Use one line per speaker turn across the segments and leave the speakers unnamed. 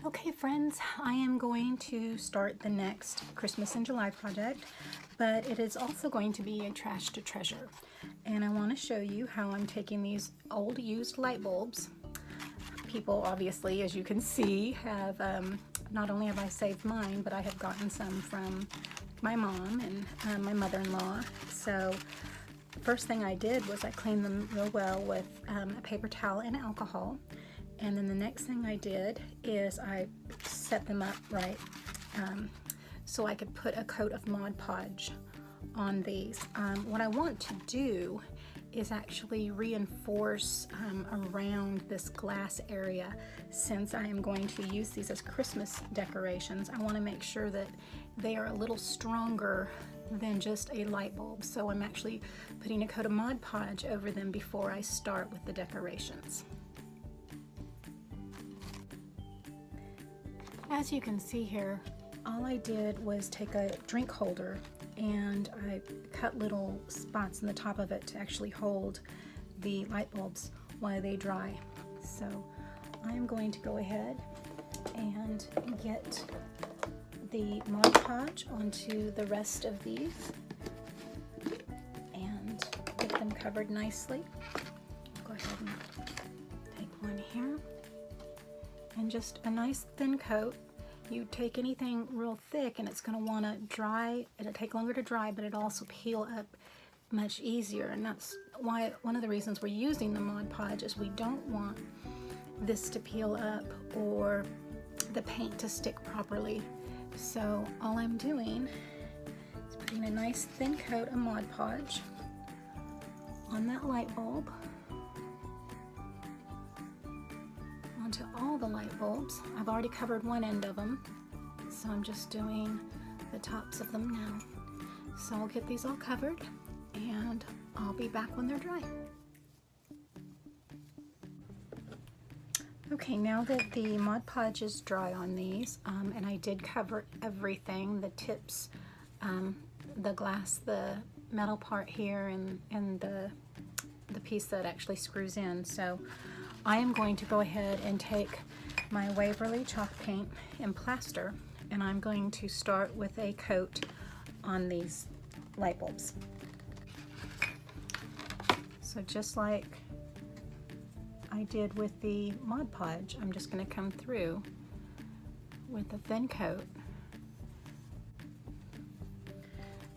Okay friends, I am going to start the next Christmas in July project, but it is also going to be a trash to treasure. And I want to show you how I'm taking these old used light bulbs. People obviously, as you can see, have not only have I saved mine, but I have gotten some from my mom and my mother-in-law. So first thing I did was I cleaned them real well with a paper towel and alcohol. And then the next thing I did is I set them up right so I could put a coat of Mod Podge on these. What I want to do is actually reinforce around this glass area. Since I am going to use these as Christmas decorations, I want to make sure that they are a little stronger than just a light bulb. So I'm actually putting a coat of Mod Podge over them before I start with the decorations. As you can see here, all I did was take a drink holder and I cut little spots in the top of it to actually hold the light bulbs while they dry. So I'm going to go ahead and get the Mod Podge onto the rest of these and get them covered nicely. Go ahead and take one here. And just a nice thin coat. You take anything real thick and it's going to want to dry. It'll take longer to dry, but it'll also peel up much easier. And that's why one of the reasons we're using the Mod Podge is we don't want this to peel up or the paint to stick properly. So all I'm doing is putting a nice thin coat of Mod Podge on that light bulb, onto all the light bulbs. I've already covered one end of them, so I'm just doing the tops of them now. So I'll get these all covered and I'll be back when they're dry. Okay, now that the Mod Podge is dry on these, and I did cover everything, the tips, the glass, the metal part here, and the piece that actually screws in. So I am going to go ahead and take my Waverly chalk paint and plaster, and I'm going to start with a coat on these light bulbs. So just like I did with the Mod Podge, I'm just going to come through with a thin coat.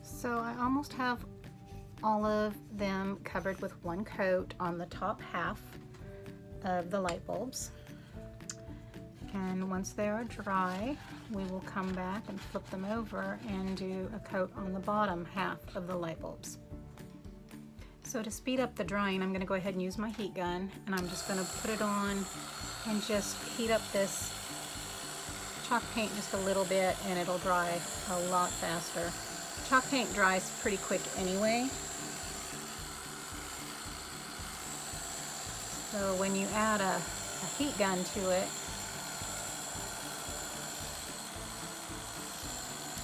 So I almost have all of them covered with one coat on the top half of the light bulbs, and once they are dry we will come back and flip them over and do a coat on the bottom half of the light bulbs. So to speed up the drying, I'm going to go ahead and use my heat gun, and I'm just going to put it on and just heat up this chalk paint just a little bit, and it'll dry a lot faster. Chalk paint dries pretty quick anyway. So when you add a heat gun to it,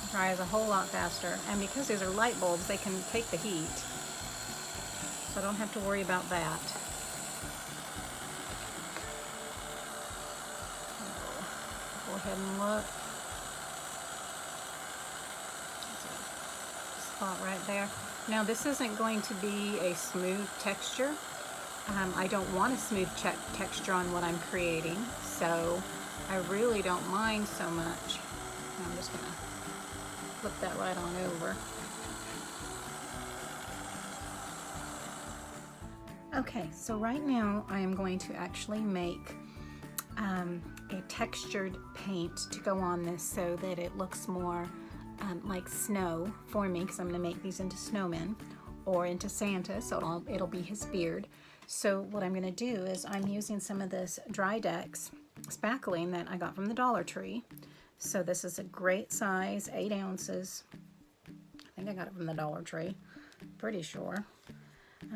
it dries a whole lot faster. And because these are light bulbs, they can take the heat. So I don't have to worry about that. So go ahead and look. There's a spot right there. Now this isn't going to be a smooth texture. I don't want a smooth texture on what I'm creating, so I really don't mind so much. I'm just going to flip that right on over. Okay, so right now I am going to actually make a textured paint to go on this so that it looks more like snow for me, because I'm going to make these into snowmen or into Santa, so it'll be his beard. So what I'm going to do is I'm using some of this Dry Dex spackling that I got from the Dollar Tree. So this is a great size, 8 ounces. I think I got it from the Dollar Tree, pretty sure.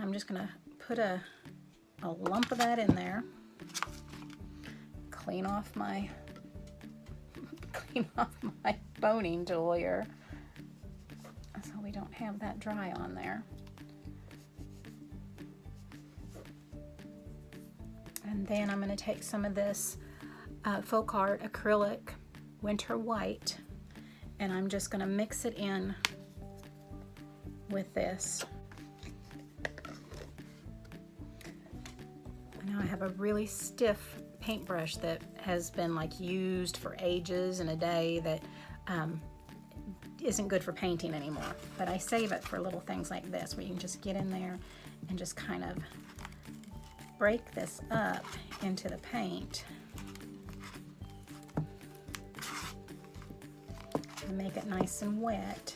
I'm just going to put a lump of that in there. Clean off my boning tool here, so we don't have that dry on there. And then I'm going to take some of this Folk Art acrylic winter white, and I'm just going to mix it in with this. Now I have a really stiff paintbrush that has been like used for ages and a day that isn't good for painting anymore, but I save it for little things like this where you can just get in there and just kind of break this up into the paint and make it nice and wet.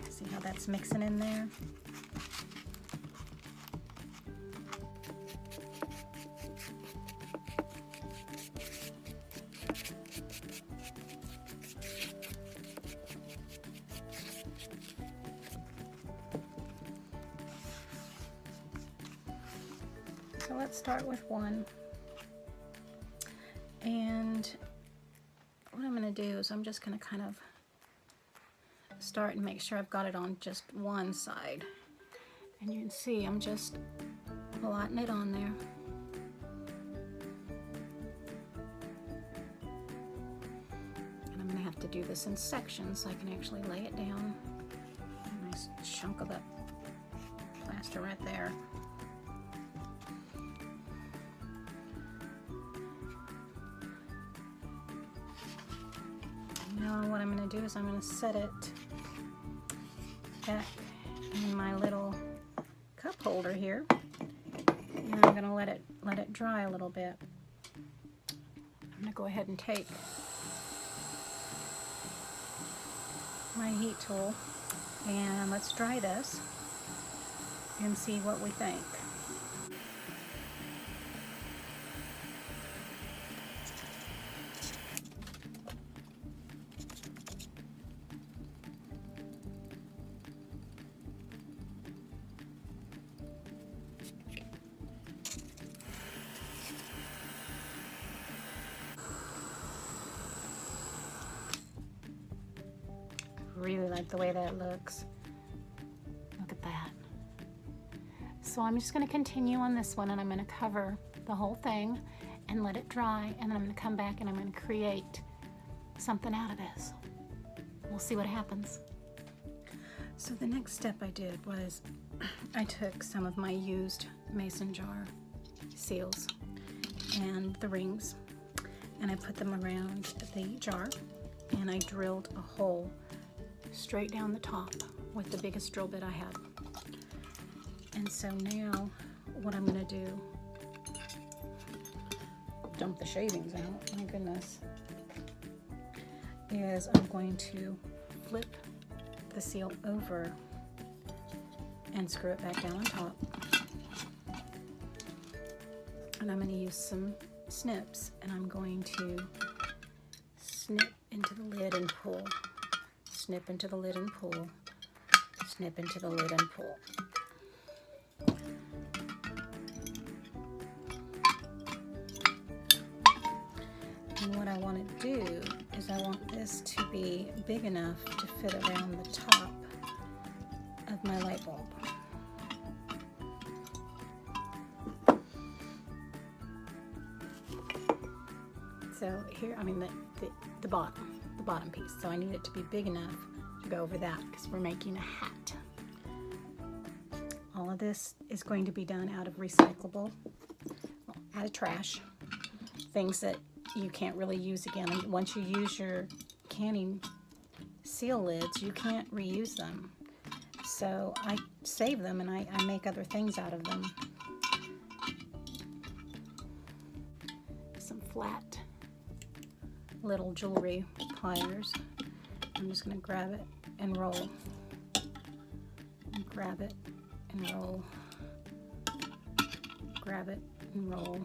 See how that's mixing in there? So let's start with one, and what I'm going to do is I'm just going to kind of start and make sure I've got it on just one side, and you can see I'm just blotting it on there. And I'm going to have to do this in sections so I can actually lay it down. A nice chunk of that plaster right there. Now what I'm going to do is I'm going to set it back in my little cup holder here, and I'm going to let it dry a little bit. I'm going to go ahead and take my heat tool and let's dry this and see what we think. Really like the way that looks. Look at that. So I'm just going to continue on this one, and I'm going to cover the whole thing and let it dry, and then I'm going to come back and I'm going to create something out of this. We'll see what happens. So the next step I did was I took some of my used mason jar seals and the rings, and I put them around the jar, and I drilled a hole straight down the top with the biggest drill bit I had. And so now what I'm going to do, dump the shavings out, my goodness, is I'm going to flip the seal over and screw it back down on top. And I'm going to use some snips, and I'm going to snip into the lid and pull. Snip into the lid and pull, snip into the lid and pull. And what I want to do is I want this to be big enough to fit around the top of my light bulb. So here, I mean the bottom piece. So I need it to be big enough to go over that because we're making a hat. All of this is going to be done out of recyclable, well, out of trash, things that you can't really use again. And once you use your canning seal lids, you can't reuse them. So I save them and I make other things out of them. Some flat little jewelry pliers. I'm just going to grab it and roll. And grab it and roll. Grab it and roll.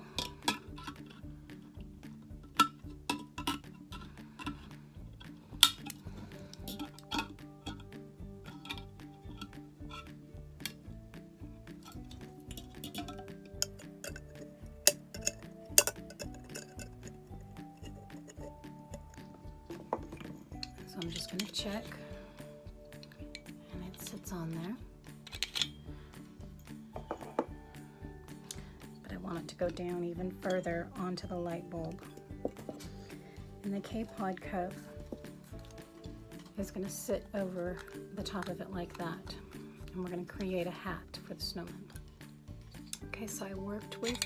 So I'm just going to check, and it sits on there. But I want it to go down even further onto the light bulb. And the K-Pod cup is going to sit over the top of it like that. And we're going to create a hat for the snowman. Okay, so I worked with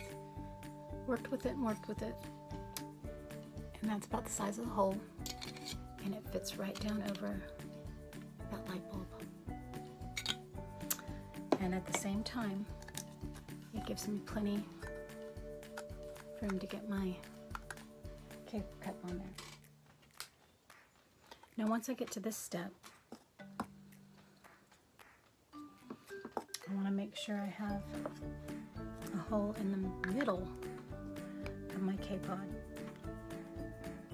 it. And that's about the size of the hole. And it fits right down over that light bulb. And at the same time, it gives me plenty room to get my cake cup on there. Now once I get to this step, I want to make sure I have a hole in the middle of my K-Pod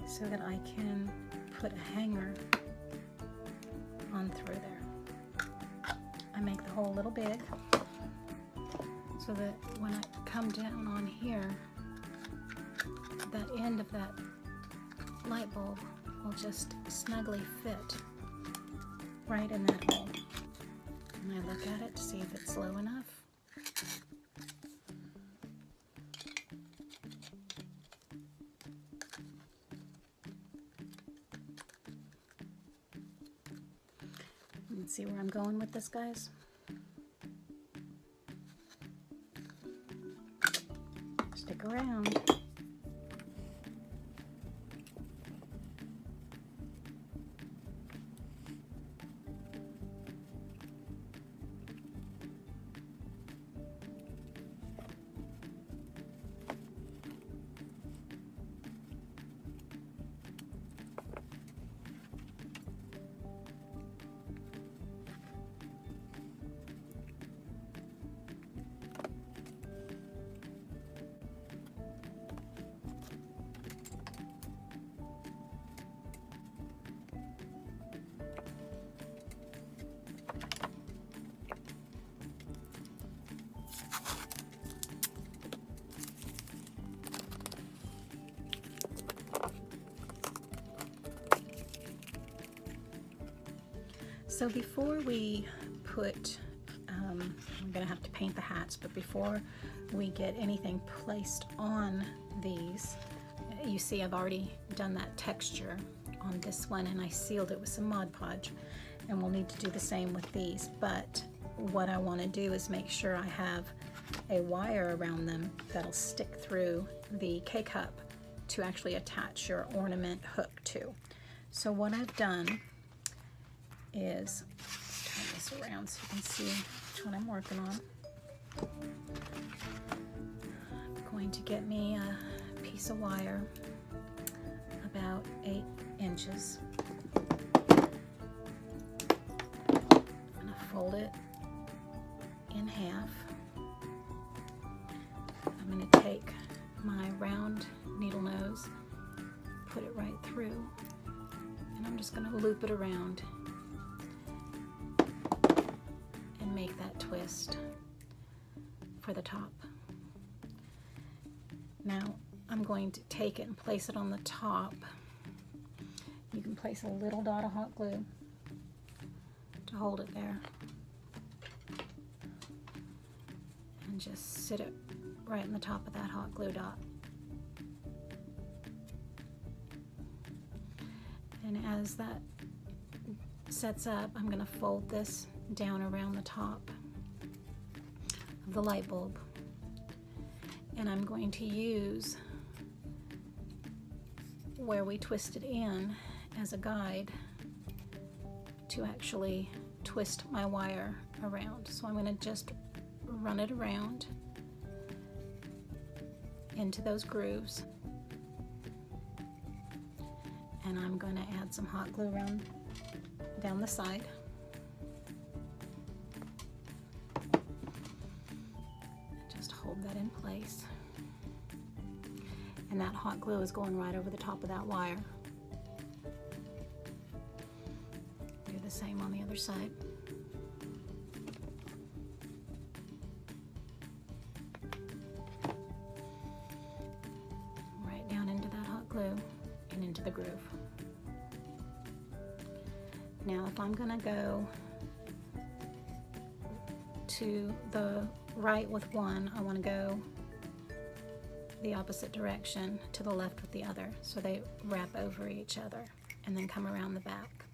so that I can put a hanger on through there. I make the hole a little big so that when I come down on here, that end of that light bulb will just snugly fit right in that hole. And I look at it to see if it's low enough. Let's see where I'm going with this, guys. Stick around. So before we put, I'm going to have to paint the hats, but before we get anything placed on these, you see I've already done that texture on this one and I sealed it with some Mod Podge, and we'll need to do the same with these. But what I want to do is make sure I have a wire around them that'll stick through the K-Cup to actually attach your ornament hook to. So what I've done is, let's turn this around so you can see which one I'm working on. I'm going to get me a piece of wire about 8 inches. I'm going to fold it in half. I'm going to take my round needle nose, put it right through, and I'm just going to loop it around and make that twist for the top. Now I'm going to take it and place it on the top. You can place a little dot of hot glue to hold it there and just sit it right in the top of that hot glue dot. And as that sets up, I'm going to fold this down around the top of the light bulb, and I'm going to use where we twisted in as a guide to actually twist my wire around. So I'm going to just run it around into those grooves, and I'm going to add some hot glue around down the side. Just hold that in place, and that hot glue is going right over the top of that wire. Do the same on the other side. Right down into that hot glue and into the groove. Now if I'm going to go to the right with one, I want to go the opposite direction to the left with the other, so they wrap over each other and then come around the back.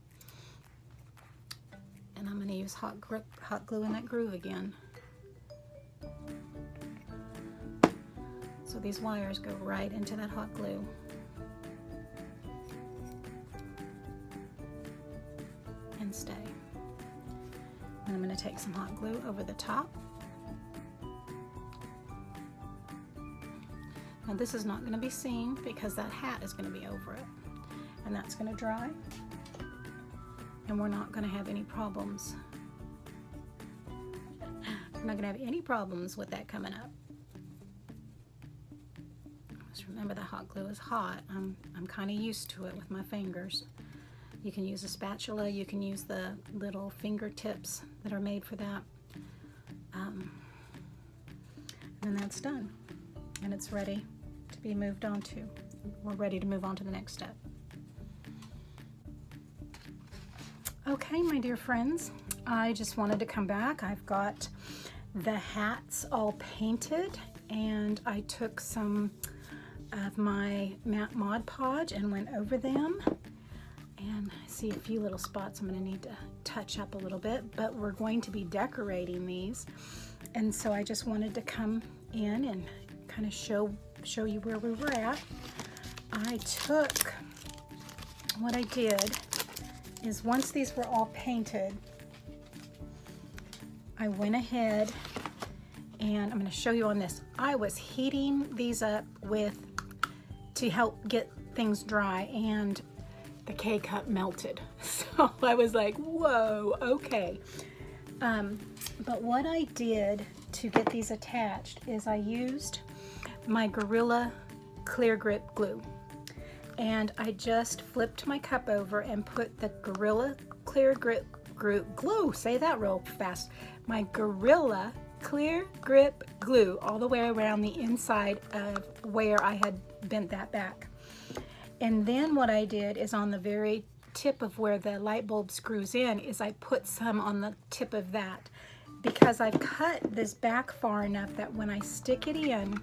And I'm going to use hot glue in that groove again. So these wires go right into that hot glue. And stay. And I'm going to take some hot glue over the top. Now this is not going to be seen because that hat is going to be over it. And that's going to dry. And we're not going to have any problems. We're not going to have any problems with that coming up. Just remember the hot glue is hot. I'm kind of used to it with my fingers. You can use a spatula, you can use the little fingertips that are made for that. And that's done. And it's ready to be moved on to. We're ready to move on to the next step. Okay, my dear friends, I just wanted to come back. I've got the hats all painted, and I took some of my matte Mod Podge and went over them. And I see a few little spots I'm going to need to touch up a little bit, but we're going to be decorating these. And so I just wanted to come in and kind of show you where we were at. What I did is once these were all painted, I went ahead and I'm going to show you on this. I was heating these up to help get things dry, and the K-cup melted. So I was like, whoa, okay. But what I did to get these attached is I used my Gorilla Clear Grip glue. And I just flipped my cup over and put the Gorilla Clear Grip glue, say that real fast, my Gorilla Clear Grip glue all the way around the inside of where I had bent that back. And then what I did is on the very tip of where the light bulb screws in is I put some on the tip of that, because I've cut this back far enough that when I stick it in,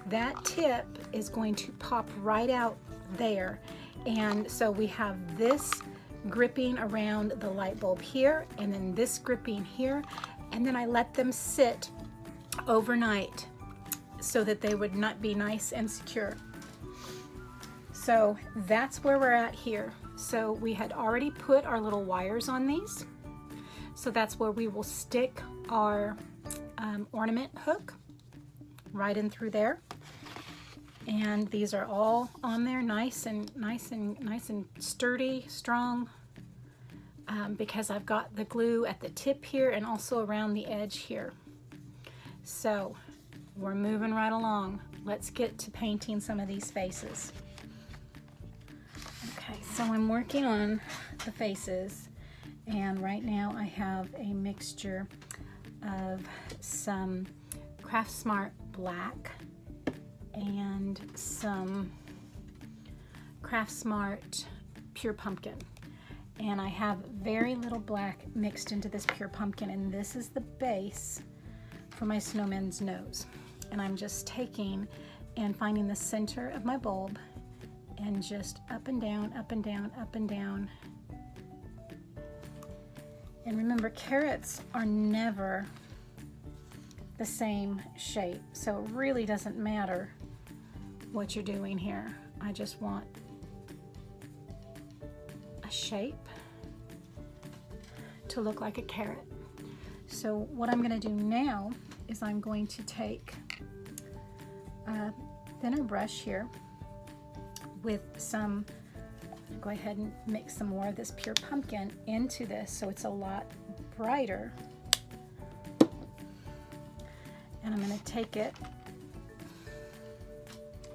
that tip is going to pop right out there. And so we have this gripping around the light bulb here, and then this gripping here, and then I let them sit overnight so that they would not be nice and secure. So that's where we're at here. So we had already put our little wires on these, so that's where we will stick our ornament hook right in through there. And these are all on there nice and sturdy, strong, because I've got the glue at the tip here and also around the edge here. So we're moving right along. Let's get to painting some of these faces. Okay, so I'm working on the faces, and right now I have a mixture of some Craft Smart black and some Craft Smart pure pumpkin, and I have very little black mixed into this pure pumpkin, and this is the base for my snowman's nose. And I'm just taking and finding the center of my bulb and just up and down, up and down, up and down. And remember, carrots are never the same shape, so it really doesn't matter what you're doing here. I just want a shape to look like a carrot. So what I'm going to do now is I'm going to take a thinner brush here with some, go ahead and mix some more of this pure pumpkin into this so it's a lot brighter. And I'm going to take it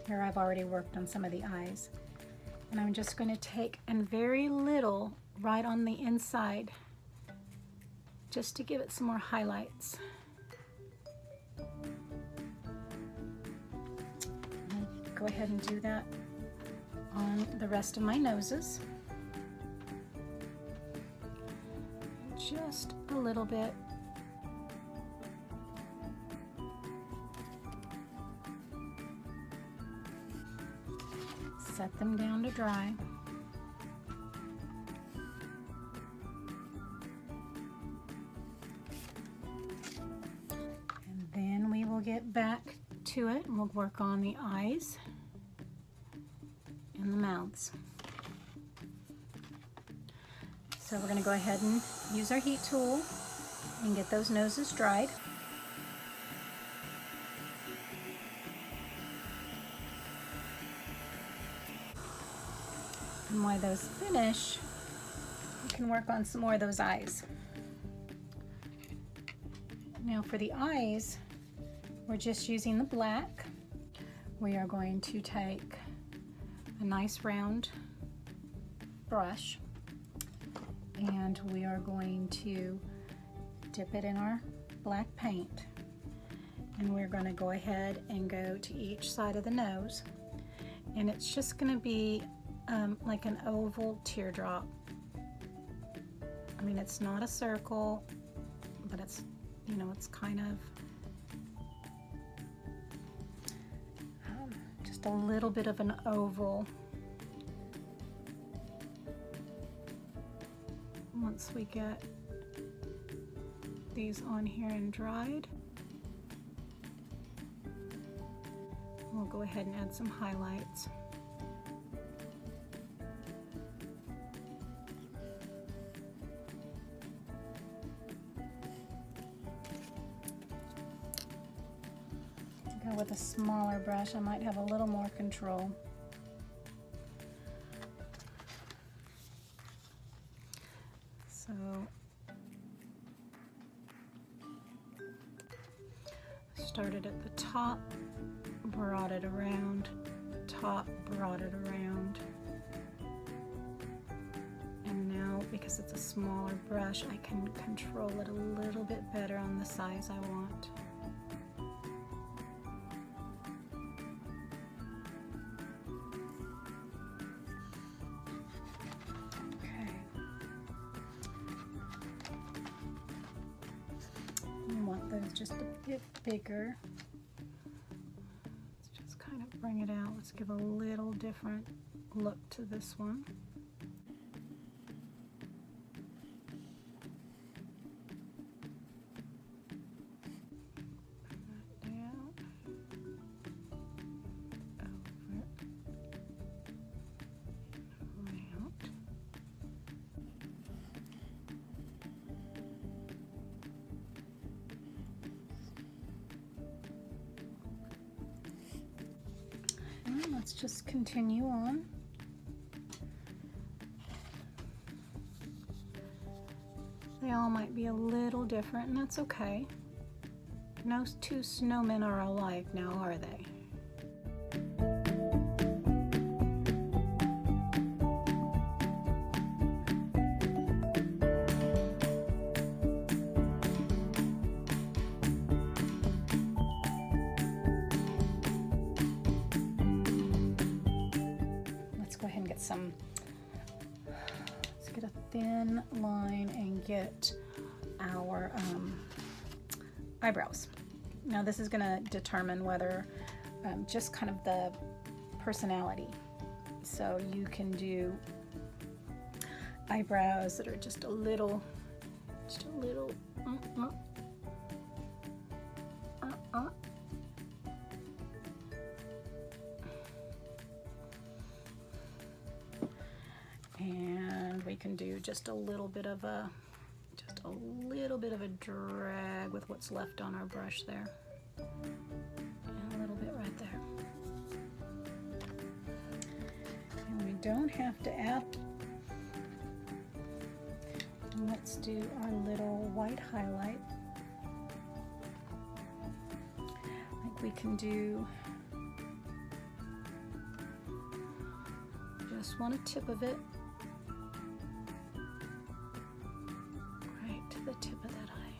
here. I've already worked on some of the eyes, and I'm just going to take and very little right on the inside just to give it some more highlights. And go ahead and do that on the rest of my noses. Just a little bit. set them down to dry. And then we will get back to it and we'll work on the eyes and the mouths. So we're going to go ahead and use our heat tool and get those noses dried. And while those finish, we can work on some more of those eyes. Now for the eyes, we're just using the black. We are going to take a nice round brush and we are going to dip it in our black paint. And we're going to go ahead and go to each side of the nose. And it's just going to be like an oval teardrop. I mean, it's not a circle, but it's, you know, it's kind of just a little bit of an oval. Once we get these on here and dried, we'll go ahead and add some highlights. Go with a smaller brush, I might have a little more control. So started at the top, brought it around, top, brought it around. And now, because it's a smaller brush, I can control it a little bit better on the size I want. Just a bit bigger. Let's just kind of bring it out. Let's give a little different look to this one. Bring that down, over, around. Let's just continue on. They all might be a little different, and that's okay. No two snowmen are alike now, are they? Let's get a thin line and get our eyebrows. Now this is going to determine whether just kind of the personality. So you can do eyebrows that are just a little and we can do just a little bit of a drag with what's left on our brush there, and a little bit right there. And we don't have to add. Let's do our little white highlight. I think we can do just one tip of it right to the tip of that eye.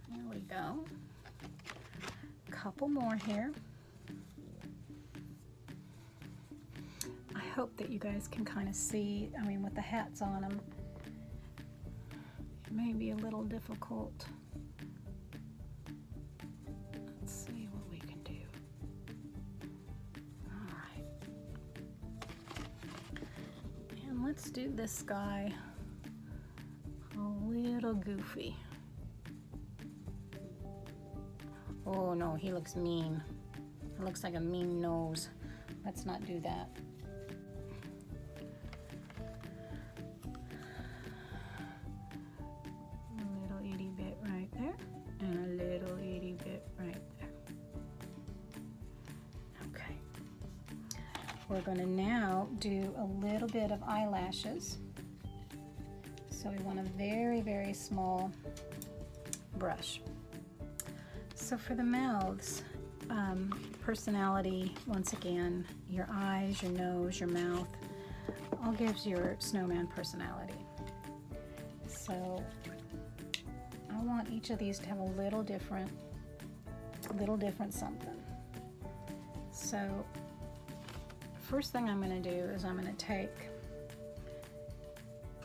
There we go. Couple more here. I hope that you guys can kind of see, I mean, with the hats on them, may be a little difficult. Let's see what we can do. All right. And let's do this guy a little goofy. Oh no, he looks mean. It looks like a mean nose. Let's not do that. A little itty bit right there, and a little itty bit right there. Okay. We're going to now do a little bit of eyelashes. So we want a very, very small brush. So for the mouths, personality, once again, your eyes, your nose, your mouth, all gives your snowman personality. So I want each of these to have a little different something. So first thing I'm going to do is I'm going to take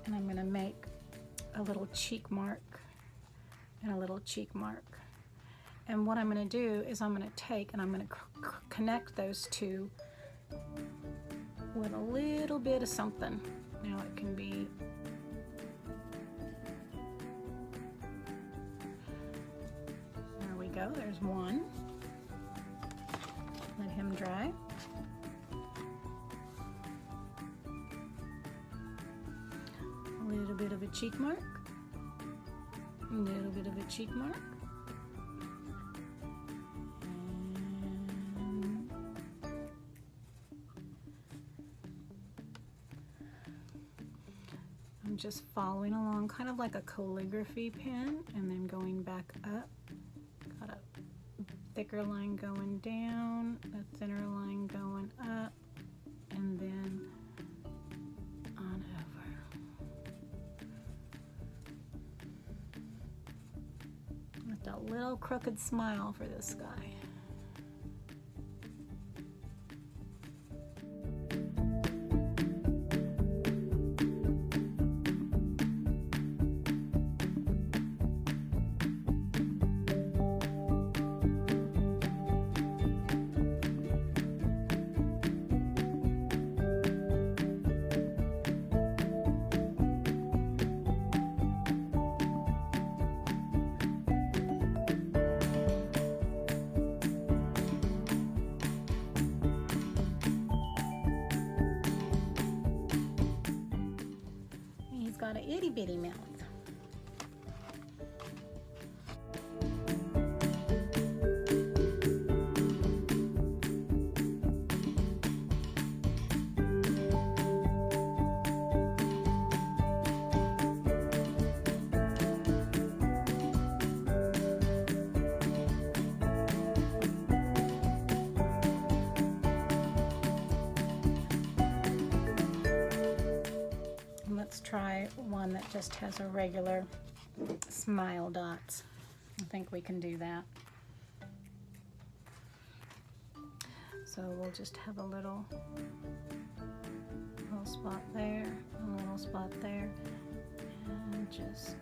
and I'm going to make a little cheek mark and a little cheek mark. And what I'm going to do is I'm going to take and I'm going to connect those two with a little bit of something. Now it can be there we go, there's one. Let him dry. A little bit of a cheek mark. A little bit of a cheek mark. Just following along kind of like a calligraphy pen and then going back up. Got a thicker line going down, a thinner line going up, and then on over. With a little crooked smile for this guy. Got an itty bitty mouth. Let's try one that just has a regular smile dots. I think we can do that. So we'll just have a little spot there, a little spot there, and just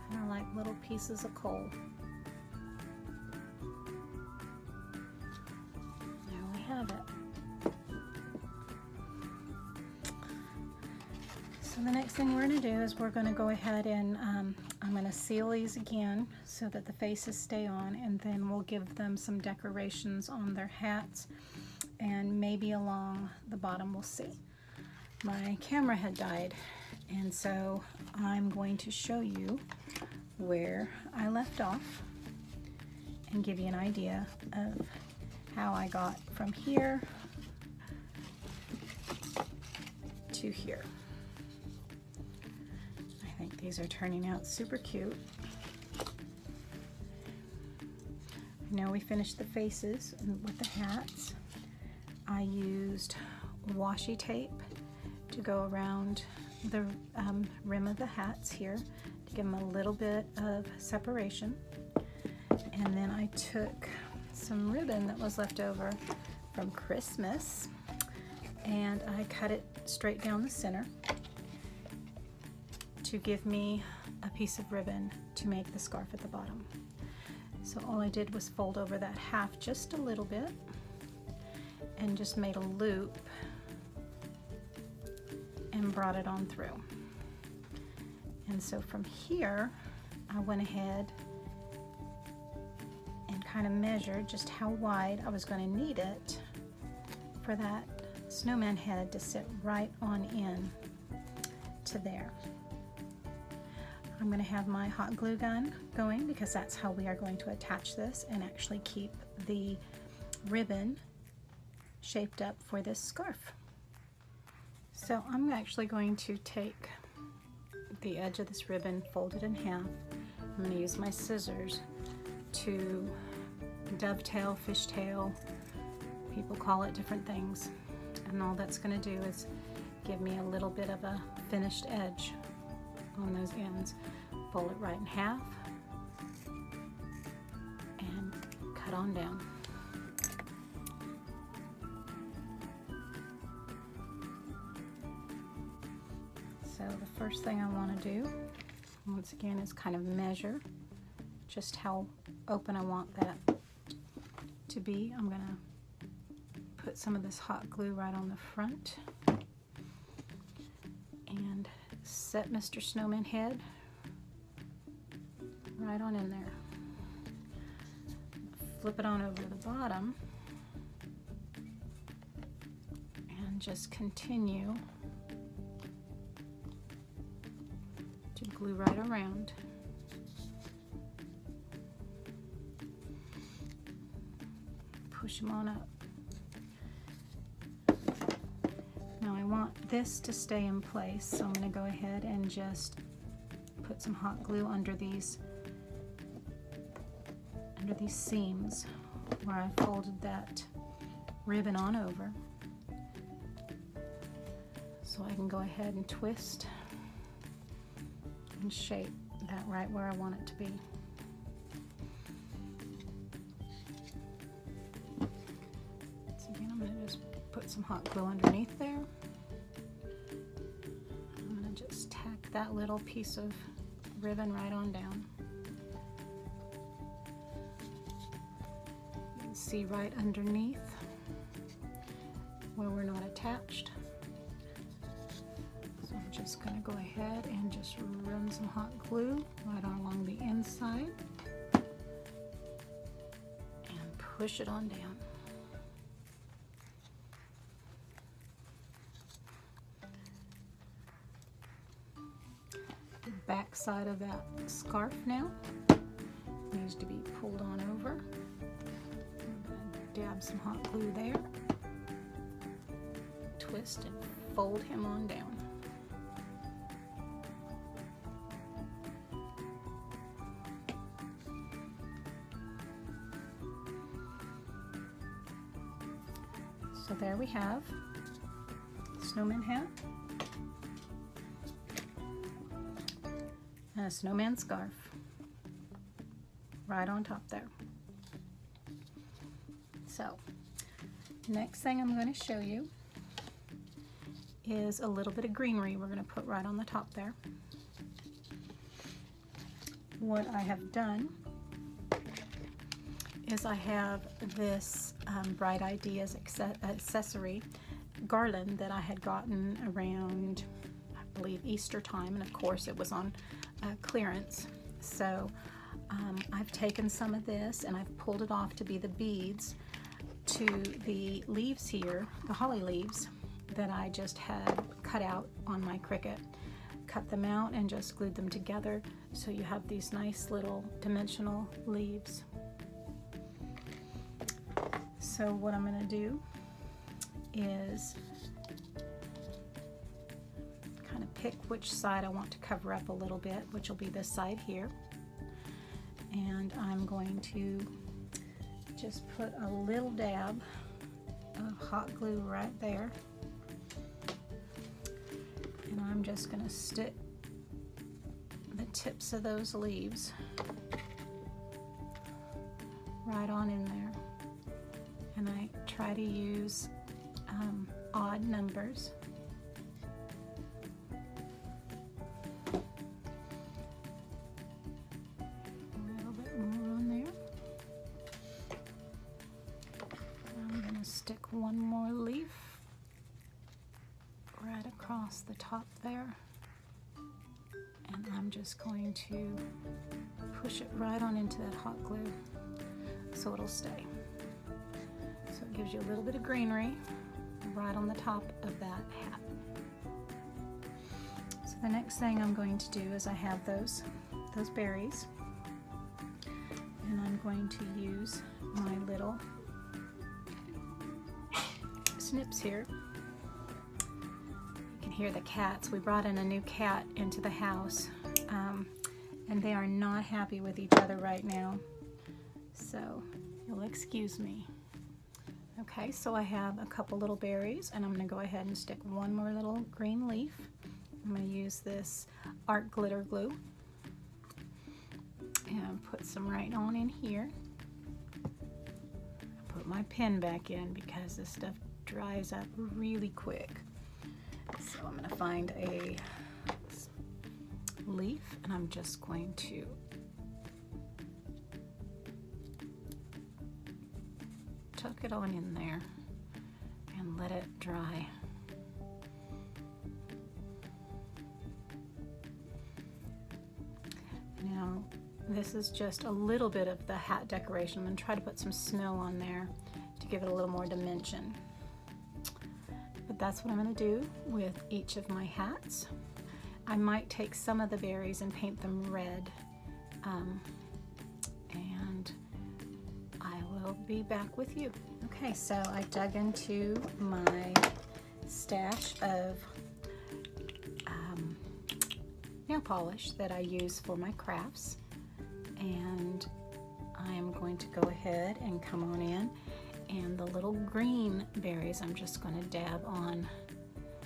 kind of like little pieces of coal. Have it. So the next thing we're going to do is we're going to go ahead and I'm going to seal these again so that the faces stay on, and then we'll give them some decorations on their hats and maybe along the bottom. We'll see. My camera had died, and so I'm going to show you where I left off and give you an idea of how I got from here to here. I think these are turning out super cute. Now we finished the faces with the hats. I used washi tape to go around the rim of the hats here to give them a little bit of separation. And then I took some ribbon that was left over from Christmas, and I cut it straight down the center to give me a piece of ribbon to make the scarf at the bottom. So all I did was fold over that half just a little bit and just made a loop and brought it on through. And so from here, I went ahead and kind of measured just how wide I was going to need it for that snowman head to sit right on in to there. I'm going to have my hot glue gun going because that's how we are going to attach this and actually keep the ribbon shaped up for this scarf. So I'm actually going to take the edge of this ribbon, fold it in half. I'm going to use my scissors to dovetail, fishtail, people call it different things, and all that's going to do is give me a little bit of a finished edge on those ends. Fold it right in half and cut on down. So the first thing I want to do, once again, is kind of measure just how open I want that to be. I'm going to put some of this hot glue right on the front and set Mr. Snowman head right on in there. Flip it on over to the bottom and just continue to glue right around. Push them on up. Now I want this to stay in place, so I'm going to go ahead and just put some hot glue under these seams where I folded that ribbon on over, so I can go ahead and twist and shape that right where I want it to be. So again, I'm going to just put some hot glue underneath there. I'm going to just tack that little piece of ribbon right on down. You can see right underneath where we're not attached. So I'm just going to go ahead and just run some hot glue right along the inside and push it on down. The back side of that scarf now needs to be pulled on over. I'm going to dab some hot glue there, twist and fold him on down. So there we have the snowman hat and a snowman scarf right on top there. So next thing I'm going to show you is a little bit of greenery we're going to put right on the top there. What I have done is I have this Bright Ideas accessory garland that I had gotten around, I believe, Easter time, and of course it was on clearance. So I've taken some of this and I've pulled it off to be the beads to the leaves here, the holly leaves that I just had cut out on my Cricut. Cut them out and just glued them together so you have these nice little dimensional leaves. So what I'm going to do is kind of pick which side I want to cover up a little bit, which will be this side here. And I'm going to just put a little dab of hot glue right there. And I'm just going to stick the tips of those leaves right on in there. and I try to use odd numbers. A little bit more on there. I'm going to stick one more leaf right across the top there, and I'm just going to push it right on into that hot glue so it'll stay. So it gives you a little bit of greenery right on the top of that hat. So the next thing I'm going to do is I have those berries, and I'm going to use my little snips here. You can hear the cats. We brought in a new cat into the house, and they are not happy with each other right now, so you'll excuse me. Okay, so I have a couple little berries, and I'm going to go ahead and stick one more little green leaf. I'm going to use this art glitter glue and put some right on in here. Put my pen back in because this stuff dries up really quick. So I'm going to find a leaf, and I'm just going to tuck it on in there and let it dry. Now, this is just a little bit of the hat decoration. I'm going to try to put some snow on there to give it a little more dimension. But that's what I'm going to do with each of my hats. I might take some of the berries and paint them red, and I will be back with you. Okay, so I dug into my stash of nail polish that I use for my crafts, and I am going to go ahead and come on in, and the little green berries, I'm just going to dab on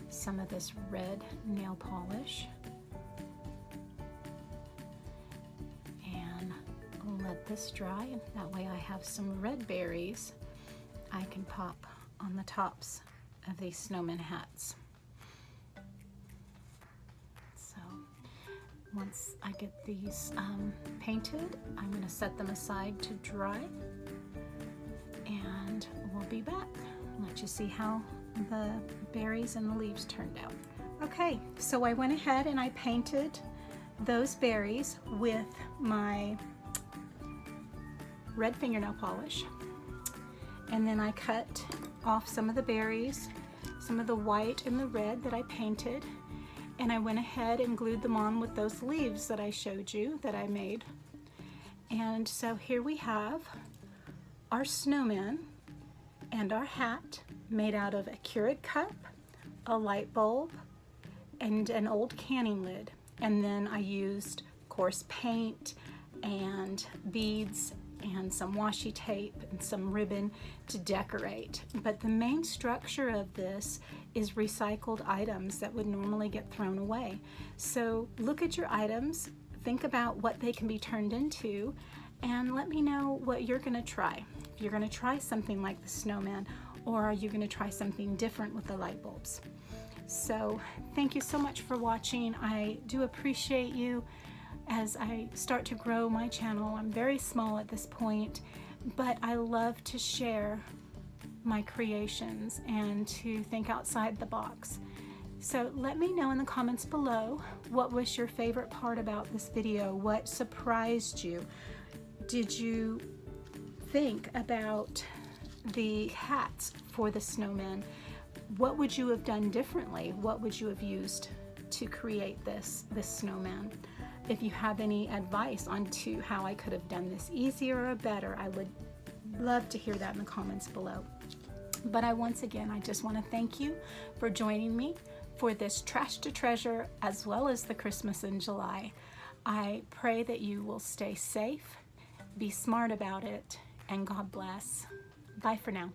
some of this red nail polish and let this dry. That way I have some red berries I can pop on the tops of these snowman hats. So once I get these painted, I'm going to set them aside to dry, and we'll be back and let you see how the berries and the leaves turned out. Okay, so I went ahead and I painted those berries with my red fingernail polish, and then I cut off some of the berries, some of the white and the red that I painted, and I went ahead and glued them on with those leaves that I showed you that I made. And so here we have our snowman and our hat made out of a Keurig cup, a light bulb, and an old canning lid. And then I used coarse paint and beads and some washi tape and some ribbon to decorate. But the main structure of this is recycled items that would normally get thrown away. So look at your items, think about what they can be turned into, and let me know what you're going to try. If you're going to try something like the snowman, or are you going to try something different with the light bulbs? So thank you so much for watching. I do appreciate you as I start to grow my channel. I'm very small at this point, but I love to share my creations and to think outside the box. So let me know in the comments below, what was your favorite part about this video? What surprised you? Did you think about the hats for the snowman? What would you have done differently? What would you have used to create this snowman? If you have any advice on how I could have done this easier or better, I would love to hear that in the comments below. But once again, I just want to thank you for joining me for this Trash to Treasure, as well as the Christmas in July. I pray that you will stay safe, be smart about it, and God bless. Bye for now.